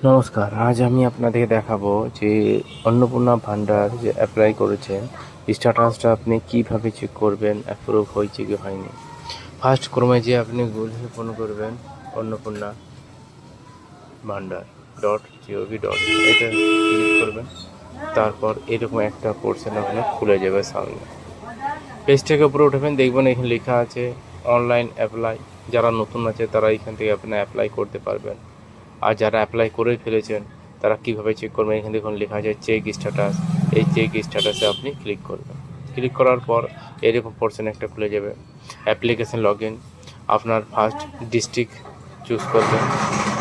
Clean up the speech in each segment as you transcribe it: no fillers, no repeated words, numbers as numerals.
নমস্কার, আজ আমি আপনাদেরকে দেখাবো যে অন্নপূর্ণা ভান্ডার যে অ্যাপ্লাই করেছেন, স্ট্যাটাসটা আপনি কিভাবে চেক করবেন, অ্যাপ্রুভ হয়েছে কি হয়নি। ফার্স্ট ক্রমে যে আপনি গুগলে ফোন করবেন অন্নপূর্ণা ভান্ডার .gov. এটা ক্লিক করবেন। তারপর এরকম একটা পোর্শন আপনার খুলে যাবে সামনে। পেজটাকে উপরে উঠাবেন, দেখবেন এখানে লেখা আছে অনলাইন অ্যাপ্লাই। যারা নতুন আছে তারা এখান থেকে আপনার অ্যাপ্লাই করতে পারবেন। আর যারা অ্যাপ্লাই করে ফেলেছেন তারা কীভাবে চেক করবেন, এখানে দেখুন লেখা আছে চেক স্ট্যাটাস। এই চেক স্ট্যাটাসে আপনি ক্লিক করবেন। ক্লিক করার পর এরকম পোর্শন একটা খুলে যাবে, অ্যাপ্লিকেশন লগ ইন। আপনার ফার্স্ট ডিস্ট্রিক্ট চুজ করবেন,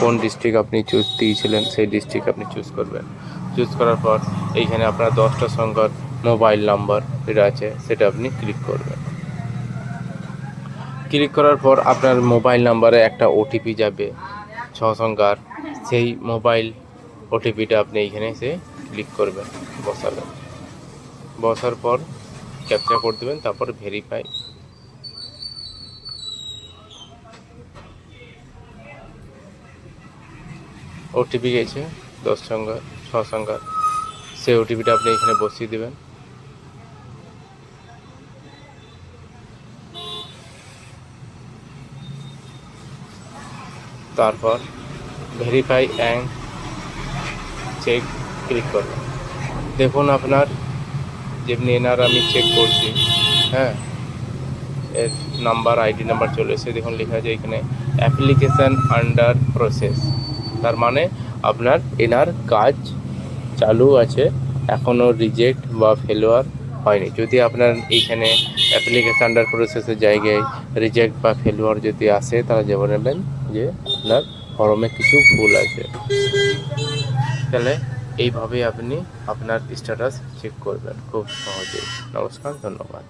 কোন ডিস্ট্রিক্ট আপনি চুজ দিয়েছিলেন সেই ডিস্ট্রিক্ট আপনি চুজ করবেন। চুজ করার পর এইখানে আপনার 10টা সংখ্যার মোবাইল নাম্বার যেটা আছে সেটা আপনি ক্লিক করবেন। ক্লিক করার পর আপনার মোবাইল নাম্বারে একটা ওটিপি যাবে 6 সংখ্যার। সেই মোবাইল ওটিপিটা আপনি এইখানে এসে ক্লিক করবেন, বসাবেন। বসার পর ক্যাপচা কোড দেবেন, তারপর ভেরিফাই। ওটিপি গেছে 10 সংখ্যার 6 সংখ্যার, সেই ওটিপিটা আপনি এখানে বসিয়ে দেবেন। তারপর ভেরিফাই অ্যান্ড চেক ক্লিক করবেন। দেখুন আপনার যেমনি এনার আমি চেক করছি, হ্যাঁ, এর নাম্বার আইডি নাম্বার চলে এসে দেখুন লেখা আছে এখানে অ্যাপ্লিকেশান আন্ডার প্রসেস। তার মানে আপনার এনার কাজ চালু আছে, এখনও রিজেক্ট বা ফেলোয়ার হয়নি। যদি আপনার এইখানে অ্যাপ্লিকেশান আন্ডার প্রসেসের জায়গায় রিজেক্ট বা ফেলোয়ার যদি আসে তাহলে জেনে নেবেন যে আপনার ফর্মে কিছু ভুল আছে। তাহলে এইভাবেই আপনি আপনার স্ট্যাটাস চেক করবেন খুব সহজেই। নমস্কার, ধন্যবাদ।